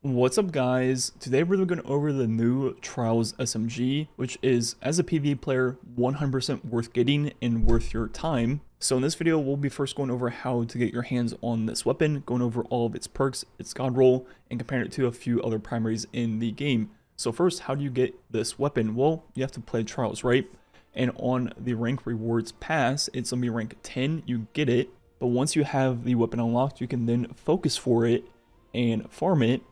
What's up guys, today we're going over the new Trials SMG, which is, as a PvE player, 100% worth getting and worth your time. So in this video, we'll be first going over how to get your hands on this weapon, going over all of its perks, its god roll, and comparing it to a few other primaries in the game. So first, how do you get this weapon? Well, you have to play Trials, right? And on the rank rewards pass, it's going to be rank 10, you get it. But once you have the weapon unlocked, you can then focus for it and farm it.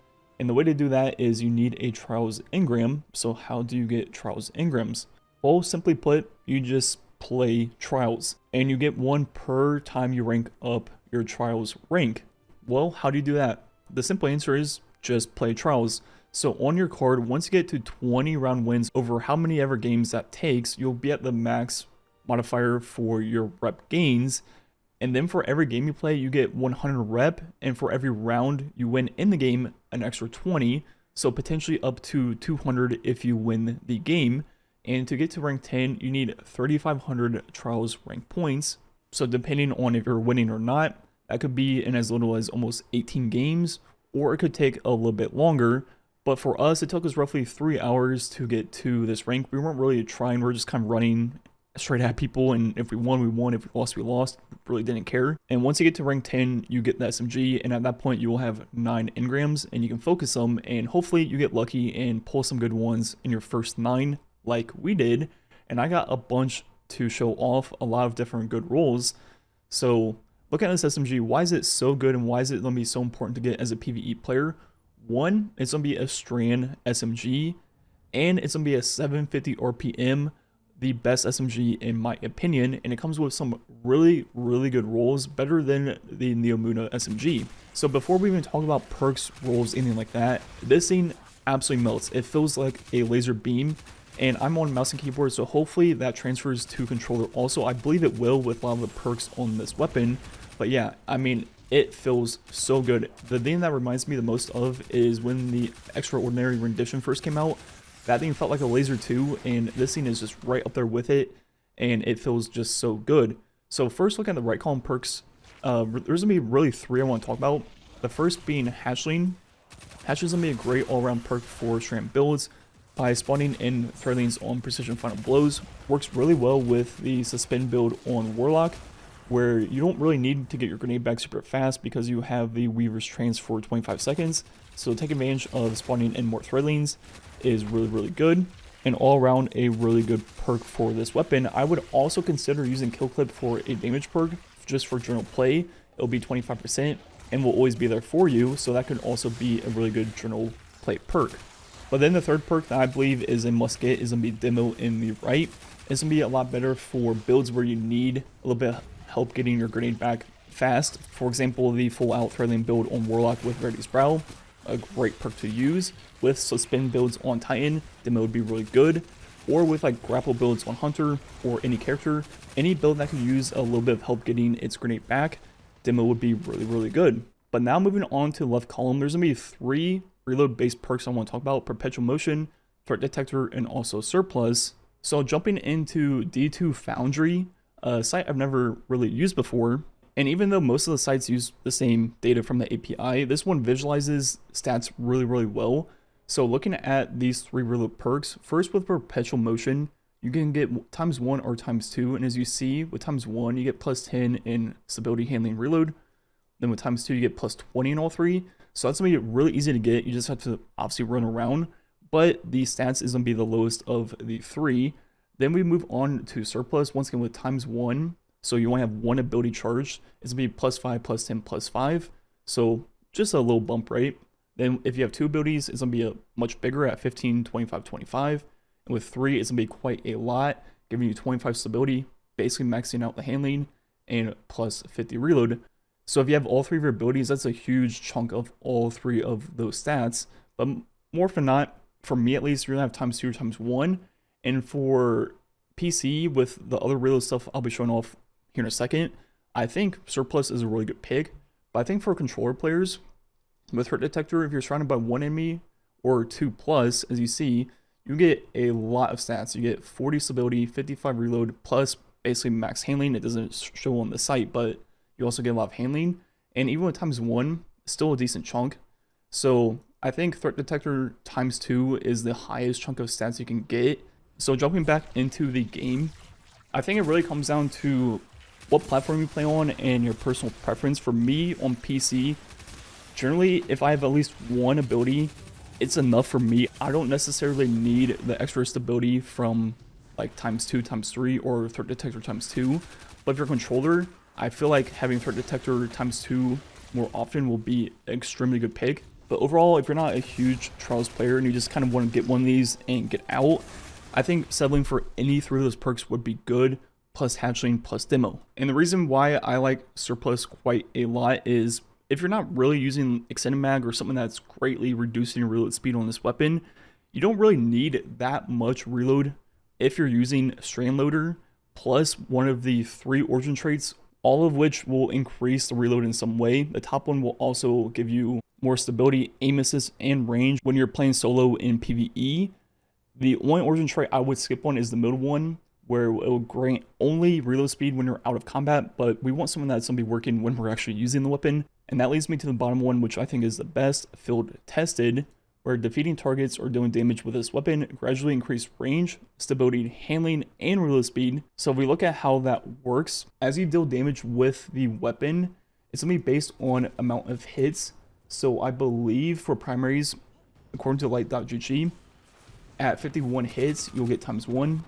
And the way to do that is you need a Trials engram. So how do you get Trials engrams? Well, simply put, you just play Trials and you get one per time you rank up your Trials rank. Well, how do you do that? The simple answer is just play Trials. So on your card, once you get to 20 round wins over how many ever games that takes, you'll be at the max modifier for your rep gains. And then for every game you play, you get 100 rep, and for every round you win in the game, an extra 20, so potentially up to 200 if you win the game. And to get to rank 10, you need 3,500 Trials rank points. So depending on if you're winning or not, that could be in as little as almost 18 games, or it could take a little bit longer. But for us, it took us roughly 3 hours to get to this rank. We weren't really trying, we were just kind of running straight at people, and if we won, we won. If we lost, we lost. Really didn't care. And once you get to rank 10, you get the SMG, and at that point you will have 9 engrams, and you can focus them, and hopefully you get lucky and pull some good ones in your first 9 like we did. And I got a bunch to show off, a lot of different good rolls. So looking at this SMG, why is it so good and why is it going to be so important to get as a PvE player? One, it's going to be a Strand SMG, and it's going to be a 750 RPM, the best SMG in my opinion, and it comes with some really good rolls, better than the Neomuna SMG. So before we even talk about perks, rolls, anything like that, this thing absolutely melts. It feels like a laser beam, and I'm on mouse and keyboard, so hopefully that transfers to controller also. I believe it will with a lot of the perks on this weapon, but yeah, I mean, it feels so good. The thing that reminds me the most of is when the Extraordinary Rendition first came out. That thing felt like a laser too, and this thing is just right up there with it, and it feels just so good. So first, look at the right column perks. There's going to be really 3 I want to talk about. The first being Hatchling. Hatchling's going to be a great all-around perk for Strand builds. By spawning in Threadlings on Precision Final Blows, works really well with the Suspend build on Warlock, where you don't really need to get your grenade back super fast because you have the Weaver's Trance for 25 seconds. So take advantage of spawning in more Threadlings is really good, and all around a really good perk for this weapon. I would also consider using Kill Clip for a damage perk just for general play. It'll be 25% and will always be there for you, so that could also be a really good general play perk. But then the third perk that I believe is a must get is going to be Demo in the right. It's going to be a lot better for builds where you need a little bit of help getting your grenade back fast. For example, the full out Threadling build on Warlock with Rarity's Brow, a great perk to use. With Suspend builds on Titan, Demo would be really good. Or with like grapple builds on Hunter or any character, any build that could use a little bit of help getting its grenade back, Demo would be really good. But now moving on to the left column, there's going to be 3 reload based perks I want to talk about: Perpetual Motion, Threat Detector, and also Surplus. So jumping into D2 Foundry, a site I've never really used before. And even though most of the sites use the same data from the API, this one visualizes stats really well. So looking at these 3 reload perks, first with Perpetual Motion, you can get ×1 or ×2. And as you see, with ×1, you get +10 in Stability, Handling, Reload. Then with ×2, you get +20 in all 3. So that's going to be really easy to get. You just have to obviously run around. But the stats is going to be the lowest of the 3. Then we move on to Surplus, once again with ×1. So you only have 1 ability charged. It's going to be +5, +10, +5. So just a little bump, right? Then if you have 2 abilities, it's going to be a much bigger at 15, 25, 25. And with 3, it's going to be quite a lot, giving you 25 stability, basically maxing out the handling, and +50 reload. So if you have all 3 of your abilities, that's a huge chunk of all 3 of those stats. But more often than not, for me at least, you're going to have ×2 or ×1. And for PC, with the other reload stuff I'll be showing off here in a second, I think Surplus is a really good pick. But I think for controller players, with Threat Detector, if you're surrounded by 1 enemy or 2+, as you see, you get a lot of stats. You get 40 stability, 55 reload, plus basically max handling. It doesn't show on the site, but you also get a lot of handling. And even with ×1, still a decent chunk. So I think Threat Detector ×2 is the highest chunk of stats you can get. So jumping back into the game, I think it really comes down to what platform you play on and your personal preference. For me on PC, generally if I have at least one ability, it's enough for me. I don't necessarily need the extra stability from like ×2, ×3, or Threat Detector ×2. But if you're a controller, I feel like having Threat Detector ×2 more often will be an extremely good pick. But overall, if you're not a huge Trials player and you just kind of want to get one of these and get out, I think settling for any three of those perks would be good, plus hatchling, plus demo. And the reason why I like Surplus quite a lot is if you're not really using extended mag or something that's greatly reducing your reload speed on this weapon, you don't really need that much reload if you're using Strand Loader plus one of the 3 origin traits, all of which will increase the reload in some way. The top one will also give you more stability, aim assist, and range when you're playing solo in PvE. The only origin trait I would skip on is the middle one, where it will grant only reload speed when you're out of combat, but we want something that's going to be working when we're actually using the weapon. And that leads me to the bottom one, which I think is the best, Field Tested, where defeating targets or doing damage with this weapon gradually increase range, stability, handling, and reload speed. So if we look at how that works, as you deal damage with the weapon, it's going to be based on amount of hits. So I believe for primaries, according to light.gg, at 51 hits, you'll get ×1,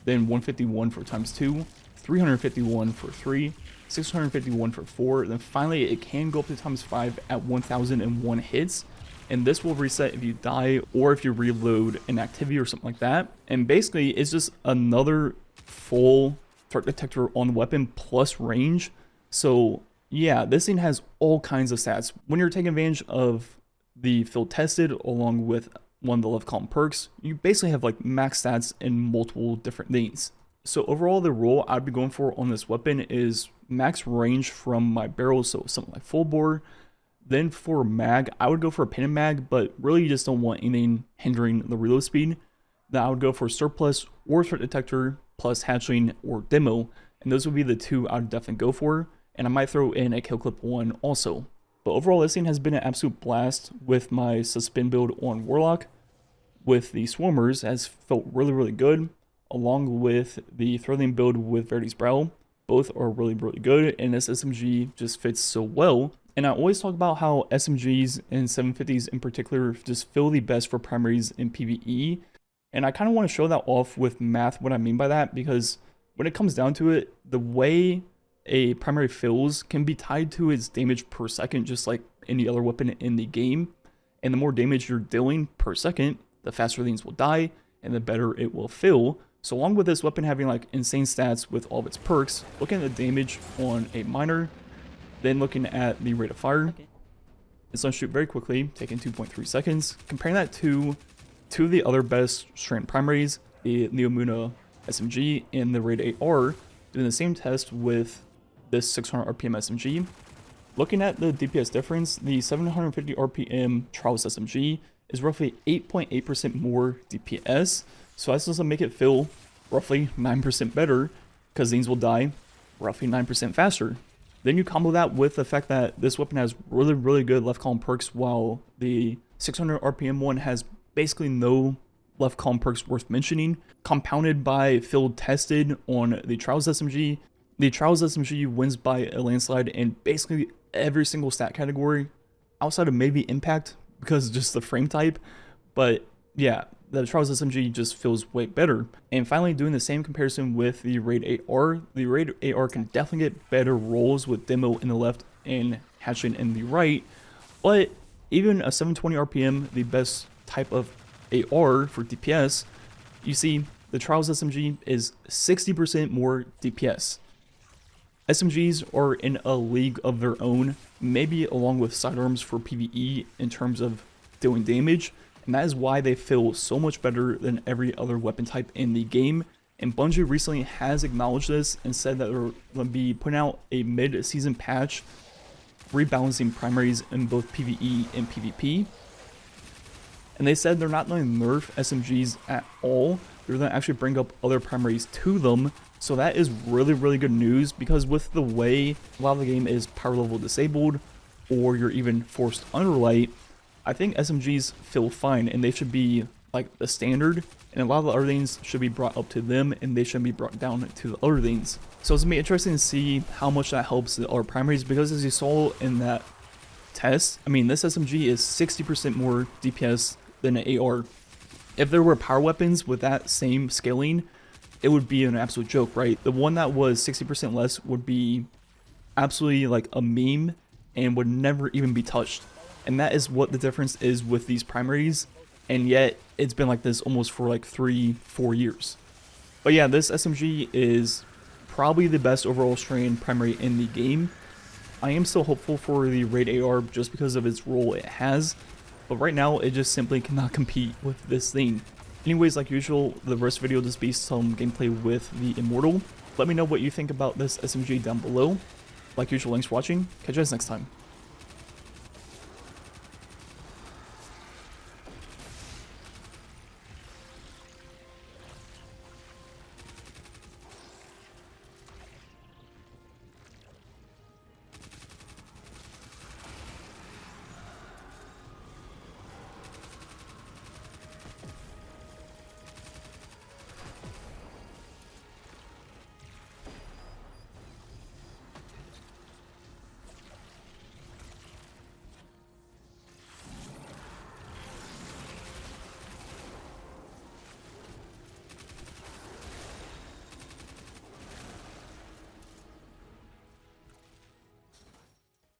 then 151 for ×2, 351 for 3, 651 for 4, then finally it can go up to ×5 at 1001 hits. And this will reset if you die or if you reload an activity or something like that. And basically, it's just another full Threat Detector on the weapon plus range. So yeah, this thing has all kinds of stats. When you're taking advantage of the Field Tested along with one of the left column perks, you basically have like max stats in multiple different things. So overall, the role I'd be going for on this weapon is max range from my barrel, so something like full bore. Then for mag, I would go for a painted mag, but really you just don't want anything hindering the reload speed. Then I would go for Surplus or Threat Detector plus hatchling or demo, and those would be the 2 I would definitely go for. And I might throw in a kill clip 1 also. But overall, this thing has been an absolute blast with my suspend build on Warlock. With the Swarmers, has felt really good, along with the Threadling build with Verity's Brow. Both are really good, and this SMG just fits so well. And I always talk about how SMGs and 750s in particular just feel the best for primaries in PvE. And I kind of want to show that off with math, what I mean by that, because when it comes down to it, the way a primary feels can be tied to its damage per second, just like any other weapon in the game. And the more damage you're dealing per second, the faster things will die and the better it will feel. So along with this weapon having like insane stats with all of its perks, looking at the damage on a miner, then looking at the rate of fire, it's going to shoot very quickly, taking 2.3 seconds. Comparing that to two of the other best strand primaries, the Neomuna SMG and the Raid AR, doing the same test with this 600 RPM SMG. Looking at the DPS difference, the 750 RPM Trials SMG is roughly 8.8% more DPS, so that's just to make it feel roughly 9% better, because things will die roughly 9% faster. Then you combo that with the fact that this weapon has really good left column perks, while the 600 RPM one has basically no left column perks worth mentioning, compounded by Field Tested on the Trials SMG. The Trials SMG wins by a landslide in basically every single stat category, outside of maybe Impact, because just the frame type. But yeah, the Trials SMG just feels way better. And finally, doing the same comparison with the Raid AR. The Raid AR can definitely get better rolls with demo in the left and hatching in the right. But even a 720 RPM, the best type of AR for DPS, you see the Trials SMG is 60% more DPS. SMGs are in a league of their own, maybe along with sidearms for PvE in terms of doing damage, and that is why they feel so much better than every other weapon type in the game. And Bungie recently has acknowledged this and said that they're going to be putting out a mid-season patch rebalancing primaries in both PvE and PvP. And they said they're not going to nerf SMGs at all, they're going to actually bring up other primaries to them. So that is really good news, because with the way a lot of the game is power level disabled, or you're even forced under light, I think SMGs feel fine and they should be like the standard, and a lot of the other things should be brought up to them and they shouldn't be brought down to the other things. So it's gonna be interesting to see how much that helps the other primaries, because as you saw in that test, I mean, this SMG is 60% more DPS than an AR. If there were power weapons with that same scaling, it would be an absolute joke, right? The one that was 60% less would be absolutely like a meme and would never even be touched. And that is what the difference is with these primaries, and yet it's been like this almost for like 3-4 years. But yeah, this SMG is probably the best overall strain primary in the game. I am still hopeful for the raid AR just because of its role it has, but right now it just simply cannot compete with this thing. Anyways, like usual, the rest of the video will just be some gameplay with the Immortal. Let me know what you think about this SMG down below. Like usual, thanks for watching. Catch you guys next time.